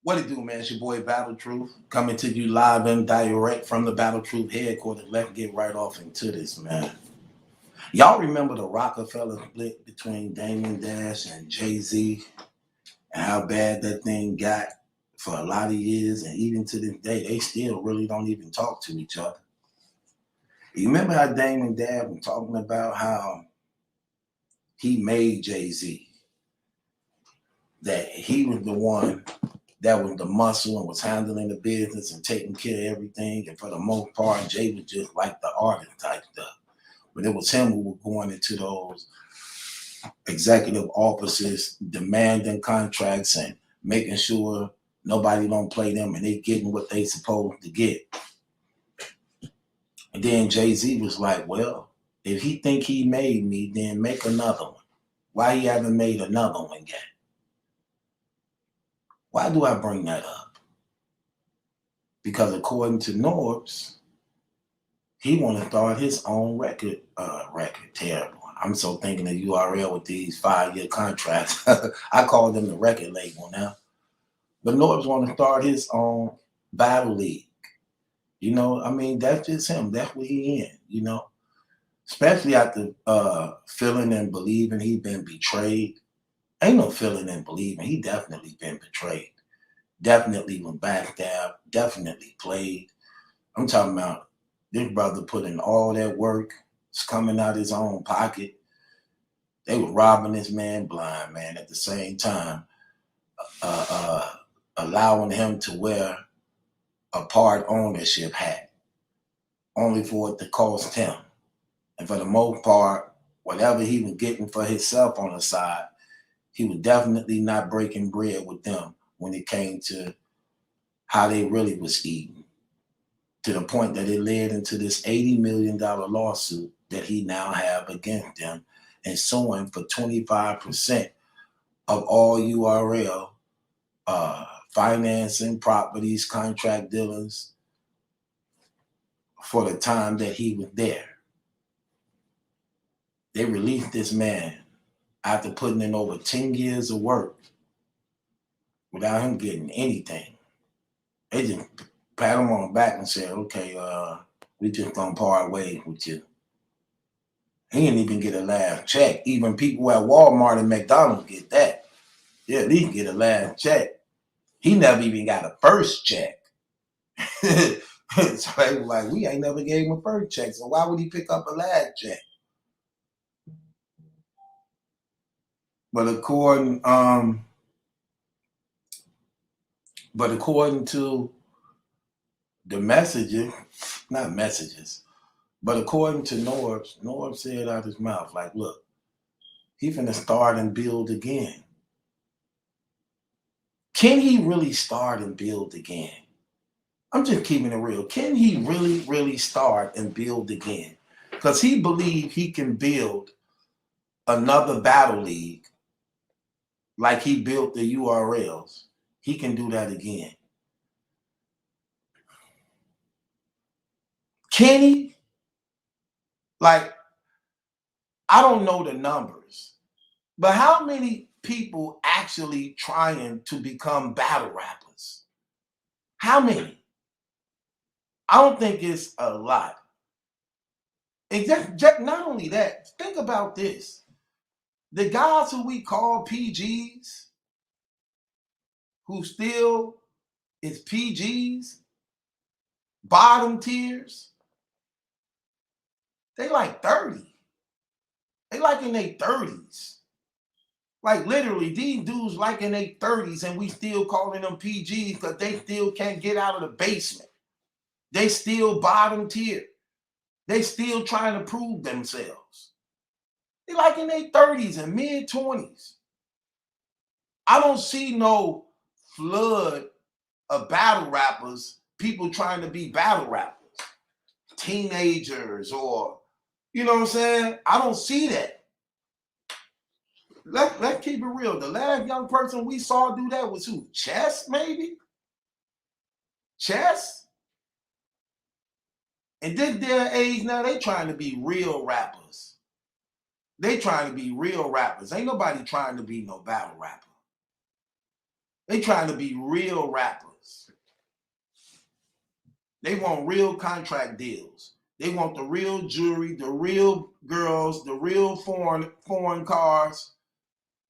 What it do, man? It's your boy Battle Truth coming to you live and direct from the Battle Truth headquarters. Let's get right off into this, man. Y'all remember the Rockefeller split between Damon Dash and Jay-Z and how bad that thing got for a lot of years, and even to this day, they still really don't even talk to each other. You remember how Damon Dash was talking about how he made Jay-Z, that he was the one that was the muscle and was handling the business and taking care of everything. And for the most part, Jay was just like the artist type stuff. But it was him who was going into those executive offices, demanding contracts and making sure nobody don't play them and they getting what they supposed to get. And then Jay-Z was like, well, if he think he made me, then make another one. Why he haven't made another one yet? Why do I bring that up? Because according to Norbes, he want to start his own record. Terrible. I'm so thinking of URL with these 5-year contracts. I call them the record label now. But Norbes want to start his own battle league. You know, I mean, that's just him. That's what he in, you know. Especially after feeling and believing he been betrayed. Ain't no feeling and believing. He definitely been betrayed. Definitely went backstabbed. Definitely played. I'm talking about this brother put in all that work. It's coming out his own pocket. They were robbing this man blind, man, at the same time. Allowing him to wear a part ownership hat, only for it to cost him. And for the most part, whatever he was getting for himself on the side, he was definitely not breaking bread with them when it came to how they really was eating, to the point that it led into this $80 million lawsuit that he now have against them and suing for 25% of all URL financing, properties, contract dealers for the time that he was there. They released this man after putting in over 10 years of work without him getting anything. They just pat him on the back and said, okay, we just gonna part ways with you. He didn't even get a last check. Even people at Walmart and McDonald's get that. Yeah, at least get a last check. He never even got a first check. So they were like, we ain't never gave him a first check, so why would he pick up a last check? But according to the messages, not messages, but according to Norbes said out his mouth, like, look, he finna start and build again. Can he really start and build again? I'm just keeping it real. Can he really, really start and build again? Because he believes he can build another battle league like he built the URLs. He can do that again. Can he? Like, I don't know the numbers, but how many people actually trying to become battle rappers? How many? I don't think it's a lot. And just not only that, think about this. The guys who we call PGs, who still is PGs, bottom tiers, they like 30. They like in their 30s. Like literally, these dudes like in their 30s, and we still calling them PGs because they still can't get out of the basement. They still bottom tier. They still trying to prove themselves. They like in their 30s and mid 20s. I don't see no flood of battle rappers, people trying to be battle rappers, teenagers, or, you know what I'm saying? I don't see that. Let's keep it real. The last young person we saw do that was who? Chess, maybe? Chess? And this day and age now, they trying to be real rappers. They trying to be real rappers. Ain't nobody trying to be no battle rapper. They trying to be real rappers. They want real contract deals. They want the real jewelry, the real girls, the real foreign cars,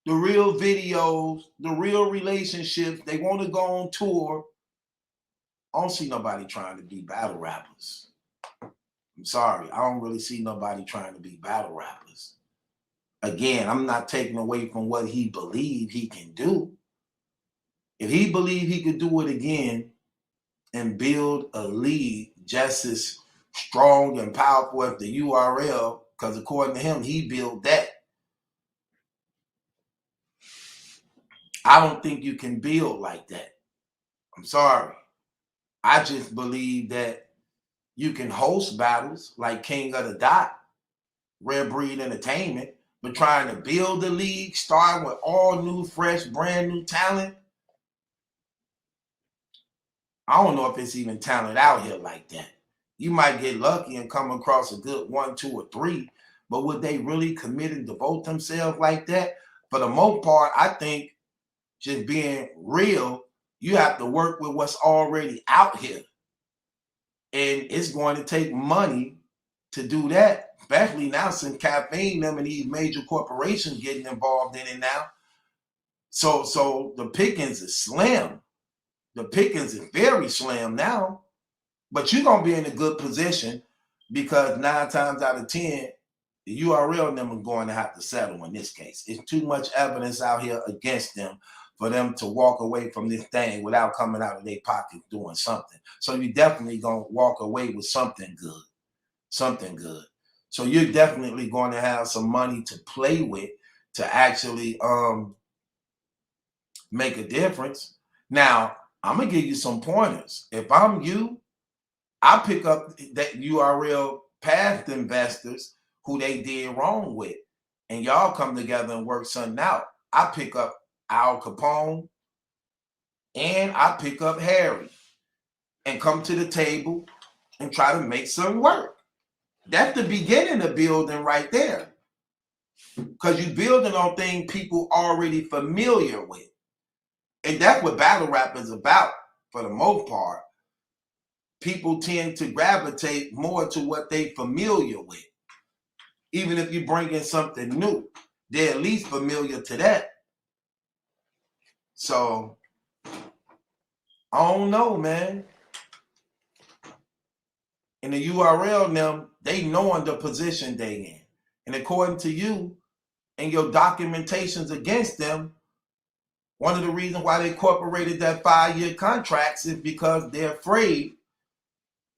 the real videos, the real relationships. They want to go on tour. I don't see nobody trying to be battle rappers. I'm sorry. I don't really see nobody trying to be battle rappers. Again, I'm not taking away from what he believed he can do. If he believed he could do it again and build a league just as strong and powerful as the URL, because according to him, he built that. I don't think you can build like that. I'm sorry. I just believe that you can host battles like King of the Dot, Rare Breed Entertainment, but trying to build the league, starting with all new, fresh, brand new talent. I don't know if it's even talent out here like that. You might get lucky and come across a good 1, 2, or 3, but would they really commit and devote themselves like that? For the most part, I think just being real, you have to work with what's already out here. And it's going to take money to do that, especially now since caffeine, them and these major corporations getting involved in it now. So the pickings is slim. The pickings is very slim now. But you're going to be in a good position because 9 times out of 10, the URL and them are going to have to settle in this case. It's too much evidence out here against them for them to walk away from this thing without coming out of their pocket doing something. So you're definitely going to walk away with something good. Something good. So you're definitely going to have some money to play with to actually make a difference. Now, I'm going to give you some pointers. If I'm you, I pick up that URL past investors who they did wrong with, and y'all come together and work something out. I pick up Al Capone and I pick up Harry and come to the table and try to make something work. That's the beginning of building right there. Because you're building on things people already familiar with. And that's what battle rap is about for the most part. People tend to gravitate more to what they familiar with. Even if you bring in something new, they're at least familiar to that. So, I don't know, man. In the URL now, they knowing the position they in. And according to you and your documentations against them, one of the reasons why they incorporated that 5-year contracts is because they're afraid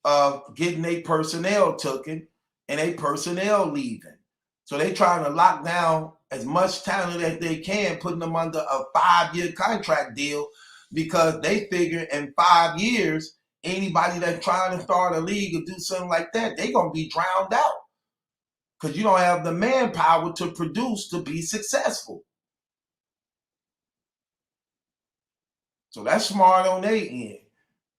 of getting their personnel taken and their personnel leaving. So they trying to lock down as much talent as they can, putting them under a 5-year contract deal because they figure in 5 years, anybody that's trying to start a league or do something like that, they're going to be drowned out because you don't have the manpower to produce to be successful. So that's smart on their end,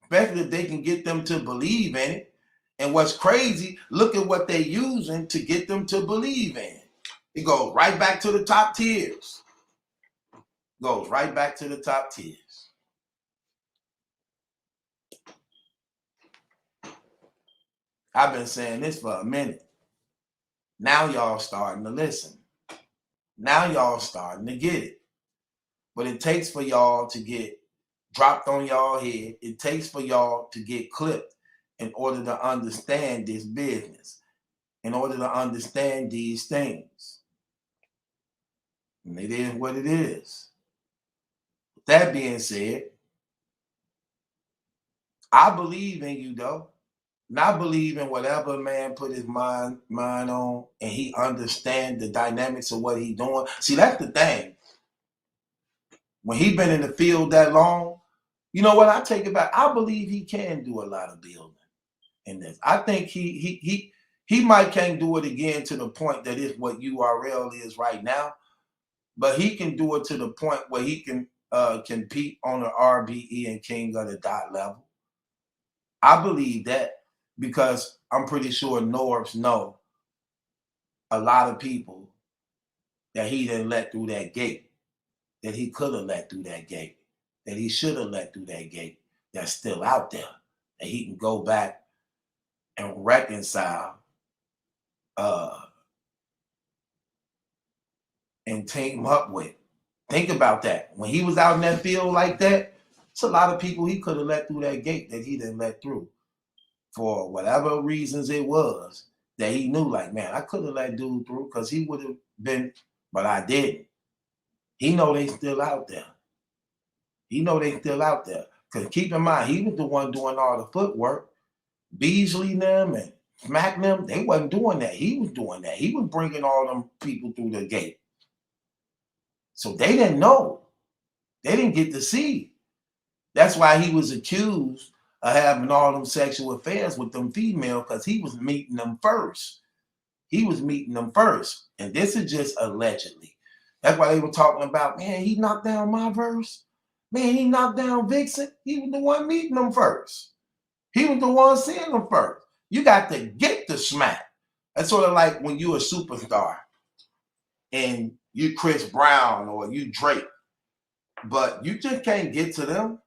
especially if they can get them to believe in it. And what's crazy, look at what they're using to get them to believe in it. It goes right back to the top tiers. Goes right back to the top tiers. I've been saying this for a minute. Now y'all starting to listen. Now y'all starting to get it. But it takes for y'all to get dropped on y'all head. It takes for y'all to get clipped in order to understand this business, in order to understand these things. And it is what it is. With that being said, I believe in you though. And I believe in whatever man put his mind on and he understands the dynamics of what he's doing. See, that's the thing. When he been in the field that long, you know what? I take it back. I believe he can do a lot of building in this. I think he might can't do it again to the point that is what URL is right now, but he can do it to the point where he can compete on the RBE and King of the Dot level. I believe that because I'm pretty sure Norbes know a lot of people that he didn't let through that gate, that he could have let through that gate, that he should have let through that gate that's still out there, that he can go back and reconcile and team up with. Think about that. When he was out in that field like that, it's a lot of people he could have let through that gate that he didn't let through for whatever reasons it was, that he knew, like, man, I could have let dude through because he would have been, but I didn't. He know they still out there. He know they still out there. Because keep in mind, he was the one doing all the footwork. Beasley them and Smack them, they wasn't doing that. He was doing that. He was bringing all them people through the gate. So they didn't know. They didn't get to see. That's why he was accused of having all them sexual affairs with them females, because he was meeting them first. He was meeting them first. And this is just allegedly. That's why they were talking about, man, he knocked down my verse. Man, he knocked down Vixen. He was the one meeting them first. He was the one seeing them first. You got to get the smack. That's sort of like when you're a superstar and you Chris Brown or you Drake, but you just can't get to them.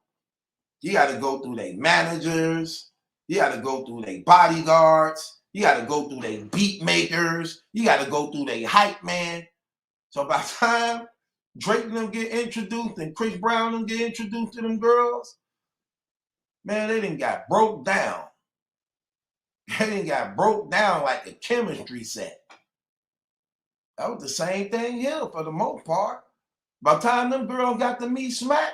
You got to go through their managers. You got to go through their bodyguards. You got to go through their beat makers. You got to go through their hype man. So by the time Drake and them get introduced and Chris Brown and them get introduced to them girls, man, they done got broke down. They done got broke down like a chemistry set. That was the same thing here for the most part. By the time them girls got to meet Smack,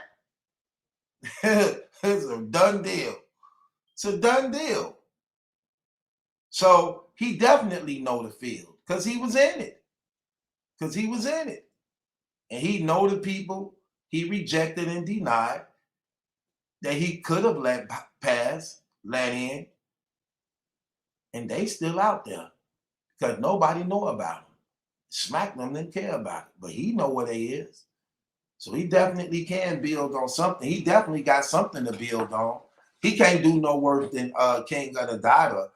it's a done deal. It's a done deal. So he definitely know the field because he was in it. Because he was in it. And he know the people he rejected and denied that he could have let pass, let in. And they still out there because nobody know about them. Smack them didn't care about it, but he know what they is. So he definitely can build on something. He definitely got something to build on. He can't do no worse than King of the Dot or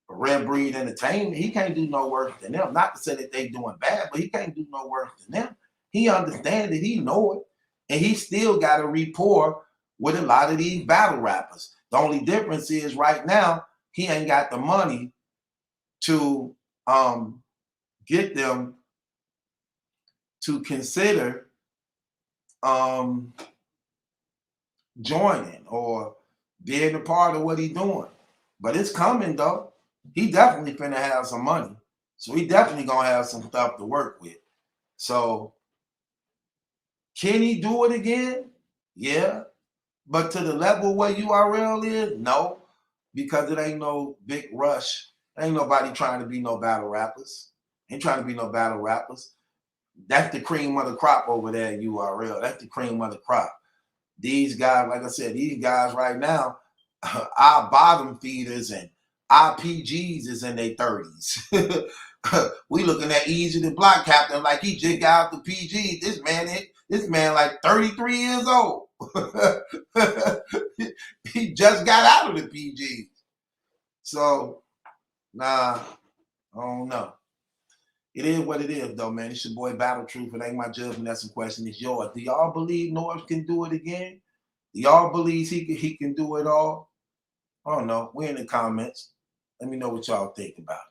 Red Breed Entertainment. He can't do no worse than them. Not to say that they doing bad, but he can't do no worse than them. He understands it. He know it. And he still got a rapport with a lot of these battle rappers. The only difference is right now, he ain't got the money to get them to consider joining or being a part of what he's doing. But it's coming though. He definitely finna have some money. So he definitely gonna have some stuff to work with. So can he do it again? Yeah. But to the level where URL is, no. Because it ain't no big rush. Ain't nobody trying to be no battle rappers. Ain't trying to be no battle rappers. That's the cream of the crop over there at URL. That's the cream of the crop. These guys, like I said, these guys right now, our bottom feeders and IPGs is in their 30s. We looking at Easy the Block Captain like he just got out the PG. This man like 33 years old. He just got out of the PG. So, nah, I don't know. It is what it is, though, man. It's your boy Battle Truth. It ain't my judgment. That's a question. It's yours. Do y'all believe Norbes can do it again? Do y'all believe he can do it all? I don't know. We're in the comments. Let me know what y'all think about it.